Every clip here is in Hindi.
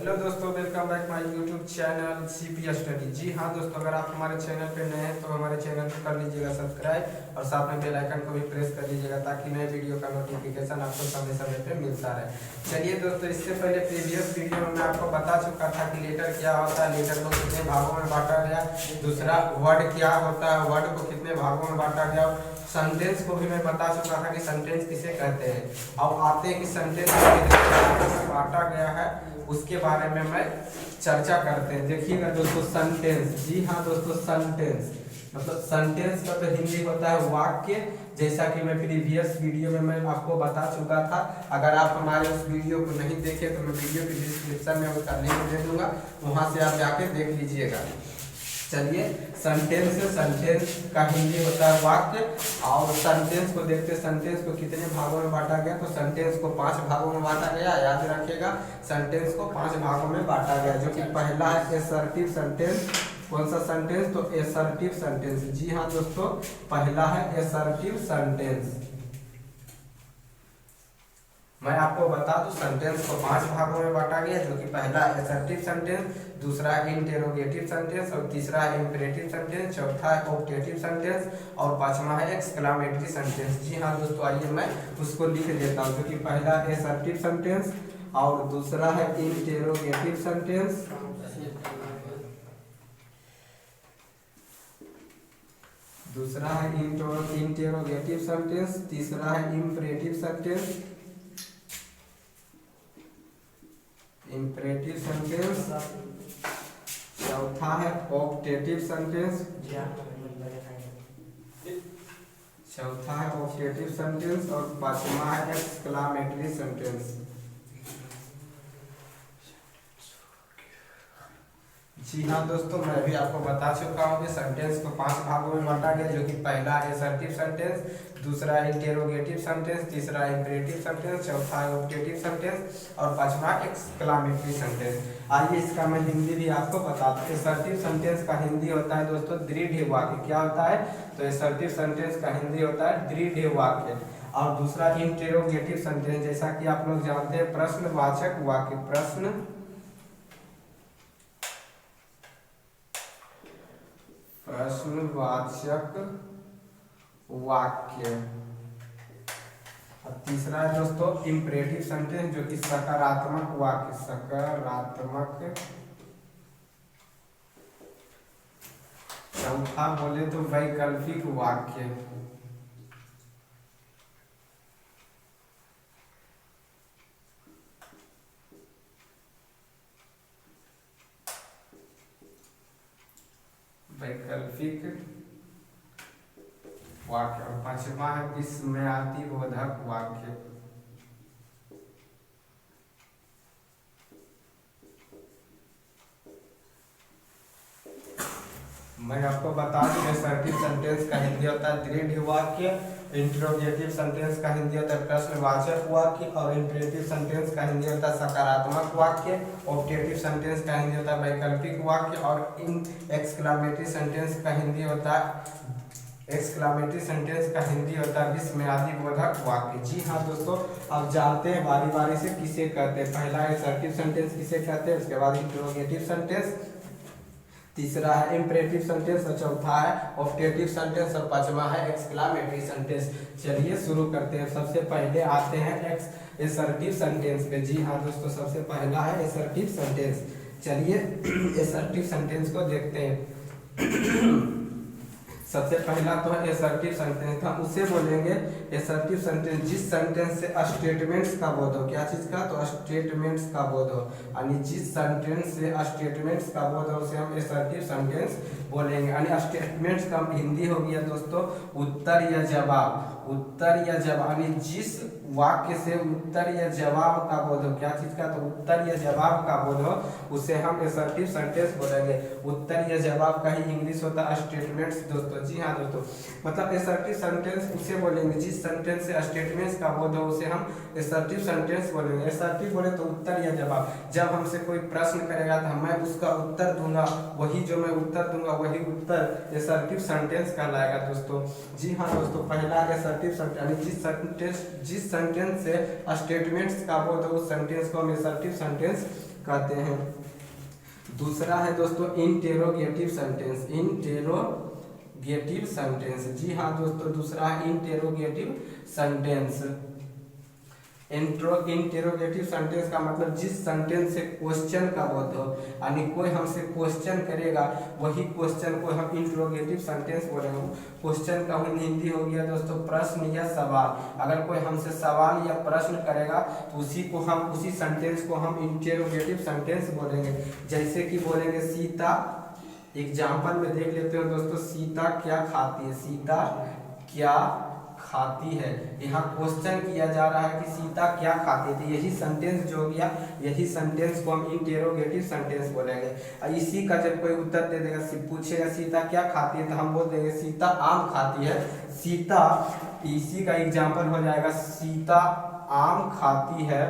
हेलो दोस्तों, welcome back my YouTube channel CP study. जी हाँ दोस्तों, अगर आप हमारे चैनल पे नए हैं तो हमारे चैनल को कर लीजिएगा सब्सक्राइब और साथ में बेल आइकन को भी प्रेस कर लीजिएगा ताकि नए वीडियो का नोटिफिकेशन आपको समय समय पे मिलता रहे। चलिए दोस्तों, इससे पहले प्रीवियस वीडियो में मैं आपको बता चुका था कि लेटर क्या होता है, लेटर को कितने भागों में बांटा गया, दूसरा वर्ड क्या होता है, वर्ड को कितने भागों में बांटा गया, सेंटेंस को भी मैं बता चुका था कि सेंटेंस किसे कहते हैं। अब आते हैं कि सेंटेंस को बांटा गया है उसके बारे में मैं चर्चा करते हैं। देखिएगा दोस्तों, सेंटेंस, जी हाँ दोस्तों, सेंटेंस मतलब सेंटेंस का तो हिंदी होता है वाक्य, जैसा कि मैं प्रीवियस वीडियो में मैं आपको बता चुका था। अगर आप हमारे उस वीडियो को नहीं देखे तो मैं वीडियो के डिस्क्रिप्शन में उसका लिंक दे दूंगा, वहां से आप जाके देख लीजिएगा। चलिए, सेंटेंस का हिंदी होता है वाक्य। और सेंटेंस को देखते, सेंटेंस को कितने भागों में बांटा गया, तो सेंटेंस को 5 भागों में बांटा गया। याद रखिएगा, सेंटेंस को 5 भागों में बांटा गया, जो कि पहला है असर्टिव सेंटेंस। कौन सा सेंटेंस? तो असर्टिव सेंटेंस। जी हाँ दोस्तों, पहला है असर्टिव सेंटेंस। मैं आपको बता दूं, सेंटेंस को 5 भागों में बांटा गया, जो कि पहला है असर्टिव सेंटेंस, दूसरा है इंटेरोगेटिव सेंटेंस, और तीसरा है इंपेरेटिव सेंटेंस, चौथा है ऑप्टेटिव सेंटेंस, और पांचवा है एक्सक्लामेटरी सेंटेंस। जी हाँ दोस्तों, आइए मैं उसको लिख देता हूँ। जो कि पहला है असर्टिव सेंटेंस, और दूसरा है इंटेरोगेटिव सेंटेंस, दूसरा है इंटेरोगेटिव सेंटेंस, तीसरा है इंपेरेटिव सेंटेंस, इंपेरेटिव सेंटेंस, चौथा है ऑप्टेटिव सेंटेंस, चौथा है ऑप्टेटिव सेंटेंस, और पांचवा है एक्सक्लामेटरी सेंटेंस। जी हाँ दोस्तों, मैं भी आपको बता चुका हूँ कि सेंटेंस को 5 भागों में बांटा गया, जो कि पहला है असर्टिव सेंटेंस, दूसरा इंटेरोगेटिव सेंटेंस, तीसरा इंपेरेटिव सेंटेंस, चौथा है ऑप्टेटिव सेंटेंस, और पांचवा एक्सक्लामेटरी सेंटेंस। आइए इसका मैं हिंदी भी आपको बताता हूँ। असर्टिव सेंटेंस का हिंदी होता है दोस्तों दृढ़ वाक्य। क्या होता है? तो असर्टिव सेंटेंस का हिंदी होता है दृढ़ वाक्य। और दूसरा इंटेरोगेटिव सेंटेंस, जैसा कि आप लोग जानते हैं, प्रश्नवाचक वाक्य, प्रश्नवाचक वाक्य। और तीसरा है दोस्तों इंपेरेटिव सेंटेंस, जो कि सकारात्मक वाक्य, सकारात्मक। चौथा बोले तो वैकल्पिक वाक्य। वैकल्पिक वाक्य। और पांचवा है विस्मयादिबोधक वाक्य। मैं आपको बता दूं, असर्टिव सेंटेंस का हिंदी होता है दृढ़ वाक्य, इंटेरोगेटिव सेंटेंस का हिंदी होता है प्रश्नवाचक वाक्य, और इंपेरेटिव सेंटेंस का हिंदी होता है सकारात्मक वाक्य, ऑप्टेटिव सेंटेंस का हिंदी होता है वैकल्पिक वाक्य, और एक्सक्लामेटरी सेंटेंस का हिंदी होता है विस्मयादिबोधक वाक्य। जी हाँ दोस्तों, अब जानते हैं बारी बारी से किसे कहते हैं। पहला असर्टिव सेंटेंस किसे कहते हैं, उसके बाद इंटेरोगेटिव सेंटेंस, तीसरा है इंपेरेटिव सेंटेंस, और चौथा है ऑप्टेटिव सेंटेंस, और पांचवा है एक्सक्लामेटरी सेंटेंस। चलिए शुरू करते हैं। सबसे पहले आते हैं असर्टिव सेंटेंस पे। जी हाँ दोस्तों, सबसे पहला है असर्टिव सेंटेंस। चलिए असर्टिव सेंटेंस को देखते हैं। सबसे पहला तो है असर्टिव सेंटेंस का, उसे बोलेंगे असर्टिव सेंटेंस जिस सेंटेंस से स्टेटमेंट्स का बोध हो। क्या चीज का? तो स्टेटमेंट्स का बोध हो। यानी जिस सेंटेंस से स्टेटमेंट्स का बोध हो उसे हम असर्टिव सेंटेंस बोलेंगे। यानी स्टेटमेंट्स का हिंदी हो गया दोस्तों उत्तर या जवाब। उत्तर या जवाब, यानी जिस वाक्य से उत्तर या जवाब का बोध हो। क्या चीज का? तो उत्तर या जवाब का बोध हो, उसे हम असर्टिव सेंटेंस बोलेंगे। उत्तर या जवाब का ही इंग्लिश होता है स्टेटमेंट्स दोस्तों। जी हाँ दोस्तों, मतलब असर्टिव सेंटेंस उसे बोलेंगे जिस सेंटेंस से स्टेटमेंट्स का बोध हो, उसे हम असर्टिव सेंटेंस बोलेंगे। असर्टिव बोले तो उत्तर या जवाब। जब हमसे कोई प्रश्न करेगा तो मैं उसका उत्तर दूंगा, वही जो मैं उत्तर दूंगा वही उत्तर असर्टिव सेंटेंस कहलाएगा दोस्तों। जी हाँ दोस्तों, पहला असर्टिव सेंटेंस, यानी जिस सेंटेंस से स्टेटमेंट्स का बोध हो उस सेंटेंस को हम असर्टिव सेंटेंस कहते हैं। दूसरा है दोस्तों इंटेरोगेटिव सेंटेंस। इंटेरोगेटिव सेंटेंस, जी हाँ दोस्तों, दूसरा है इंटेरोगेटिव सेंटेंस। इंटेरोगेटिव सेंटेंस का मतलब जिस सेंटेंस से क्वेश्चन का बोध हो, यानी कोई हमसे क्वेश्चन करेगा, वही क्वेश्चन को हम इंटेरोगेटिव सेंटेंस बोलेंगे। क्वेश्चन का हिंदी हो गया दोस्तों प्रश्न या सवाल। अगर कोई हमसे सवाल या प्रश्न करेगा तो उसी सेंटेंस को हम इंटेरोगेटिव सेंटेंस बोलेंगे। जैसे कि बोलेंगे सीता, एग्जाम्पल में देख लेते हो दोस्तों, सीता क्या खाती है, सीता क्या खाती है। यहाँ क्वेश्चन किया जा रहा है कि सीता क्या खाती है, तो यही सेंटेंस जो हो गया, यही सेंटेंस को हम इंटेरोगेटिव सेंटेंस बोलेंगे। इसी का जब कोई उत्तर दे देगा, पूछेगा सीता क्या खाती है, तो हम बोल देंगे सीता आम खाती है। सीता, इसी का एग्जाम्पल हो जाएगा सीता आम खाती है,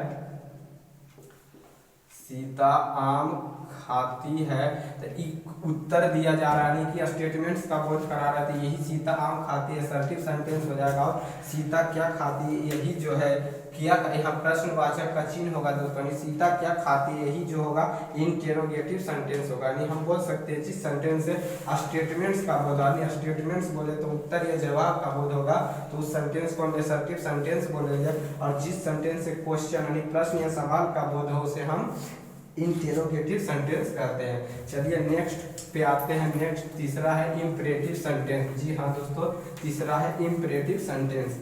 सीता आम खाती है। तो उत्तर दिया जा रहा है, यानी कि स्टेटमेंट्स का बोध करा रहा है। यही सीता आम खाती है असर्टिव सेंटेंस हो जाएगा। और सीता क्या खाती है, यही जो है क्या, यहाँ प्रश्नवाचक का चिन्ह होगा दोस्तों, सीता क्या खाती है, यही जो होगा इंटेरोगेटिव सेंटेंस होगा। यानी हम बोल सकते हैं जिस सेंटेंस से स्टेटमेंट्स का बोध, यानी स्टेटमेंट्स बोले तो उत्तर या जवाब का बोध होगा, तो उस सेंटेंस को हम असर्टिव सेंटेंस बोलेंगे। और जिस सेंटेंस से क्वेश्चन यानी प्रश्न या सवाल का बोध हो उसे हम इंटेरोगेटिव सेंटेंस कहते हैं। चलिए नेक्स्ट पे आते हैं। नेक्स्ट तीसरा है इंपरेटिव सेंटेंस। जी हाँ दोस्तों, तीसरा है इंपरेटिव सेंटेंस।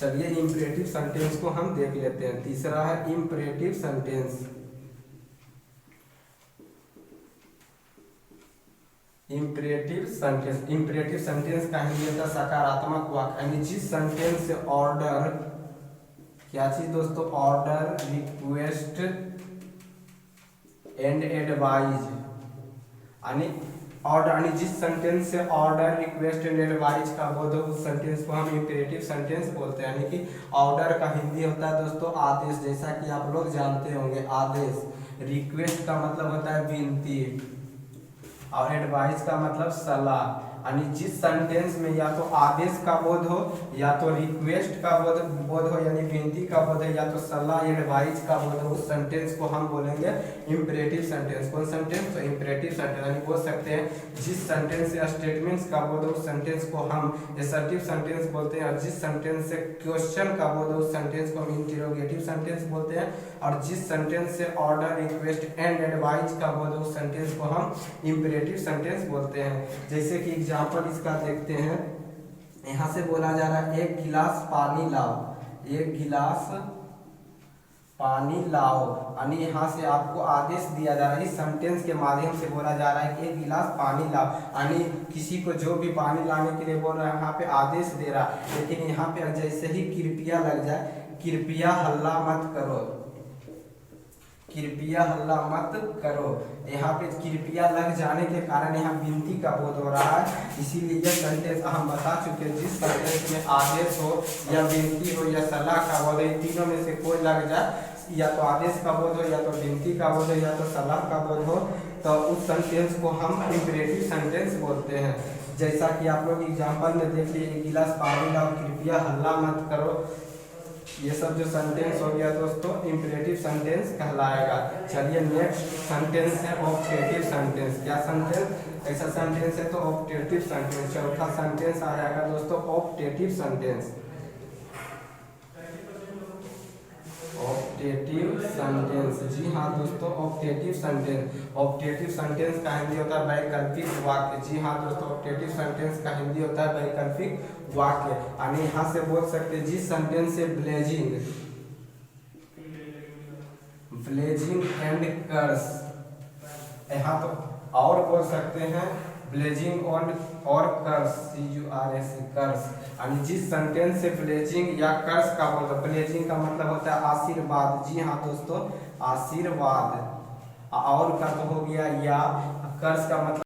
चलिए इंपरेटिव सेंटेंस को हम देख लेते हैं। तीसरा है imperative sentence. Imperative sentence, imperative sentence का हिंदी होता है सकारात्मक वाक्य, यानी जिस सेंटेंस से ऑर्डर, क्या चीज दोस्तों, ऑर्डर, रिक्वेस्ट एंड एडवाइज, यानी ऑर्डर, यानी जिस सेंटेंस से ऑर्डर, रिक्वेस्ट एंड एडवाइज का बोध हो उस सेंटेंस को हम इंपरेटिव सेंटेंस बोलते हैं। यानी कि ऑर्डर का हिंदी होता है दोस्तों आदेश, जैसा कि आप लोग जानते होंगे आदेश। रिक्वेस्ट का मतलब होता है विनती, और एडवाइस का मतलब सलाह। यानी जिस सेंटेंस में या तो आदेश का बोध हो, या तो रिक्वेस्ट का बोध हो यानी विनती का बोध हो, या तो सलाह एडवाइस का बोध हो, उस सेंटेंस को हम बोलेंगे इंपरेटिव सेंटेंस। कौन सेंटेंस, तो इंपरेटिव सेंटेंस। यानी बोल सकते हैं जिस सेंटेंस से स्टेटमेंट्स का बोध हो उस सेंटेंस को हम असर्टिव सेंटेंस बोलते हैं, और जिस सेंटेंस से क्वेश्चन का बोध हो उस सेंटेंस को हम इंटेरोगेटिव सेंटेंस बोलते हैं, और जिस सेंटेंस से ऑर्डर, रिक्वेस्ट एंड एडवाइस का बोध हो उस सेंटेंस को हम इंपरेटिव सेंटेंस बोलते हैं। जैसे कि एग्जाम्पल इसका देखते हैं। यहाँ से बोला जा रहा है एक गिलास पानी लाओ, एक गिलास पानी लाओ, यानी यहाँ से आपको आदेश दिया जा रहा है। इस सेंटेंस के माध्यम से बोला जा रहा है कि एक गिलास पानी लाओ, यानी किसी को जो भी पानी लाने के लिए बोल रहा है यहाँ पे आदेश दे रहा है। लेकिन यहाँ पे जैसे ही कृपया लग जाए, कृपया हल्ला मत करो, कृपया हल्ला मत करो, यहाँ पे कृपया लग जाने के कारण यहाँ विनती का बोध हो रहा है। इसीलिए यह सेंटेंस हम बता चुके हैं, जिस सेंटेंस में आदेश हो या विनती हो या सलाह का बोध हो, इन तीनों में से कोई लग जाए, या तो आदेश का बोध हो, या तो विनती का बोध हो, या तो सलाह का बोध हो, तो उस सेंटेंस को हम इंपरेटिव सेंटेंस बोलते हैं। जैसा कि आप लोग एग्जाम्पल में देख लिए, एक गिलास पानी लाओ, कृपया हल्ला मत करो, ये सब जो सेंटेंस हो गया दोस्तों इंपरेटिव सेंटेंस कहलाएगा। चलिए नेक्स्ट सेंटेंस है ऑप्टेटिव सेंटेंस। क्या सेंटेंस, ऐसा सेंटेंस है तो ऑप्टेटिव सेंटेंस। चौथा सेंटेंस आ जाएगा दोस्तों ऑप्टेटिव सेंटेंस। ऑप्टेटिव सेंटेंस, जी हाँ दोस्तों, ऑप्टेटिव सेंटेंस। ऑप्टेटिव सेंटेंस का हिंदी होता है वैकल्पिक वाक्य। जी हाँ दोस्तों, ऑप्टेटिव सेंटेंस का हिंदी होता है वैकल्पिक वाक्य। यानी यहाँ से बोल सकते हैं जिस सेंटेंस से ब्लेजिंग, ब्लेजिंग एंड कर्स, यहाँ तो और बोल सकते हैं ब्लेजिंग और कर्स, CURS, कर्स। यानी जिस सेंटेंस से ब्लेजिंग या कर्स का बोल, ब्लेजिंग का मतलब होता है आशीर्वाद। जी हाँ दोस्तों, आशीर्वाद। और का तो हो गया या, कर्स का मतलब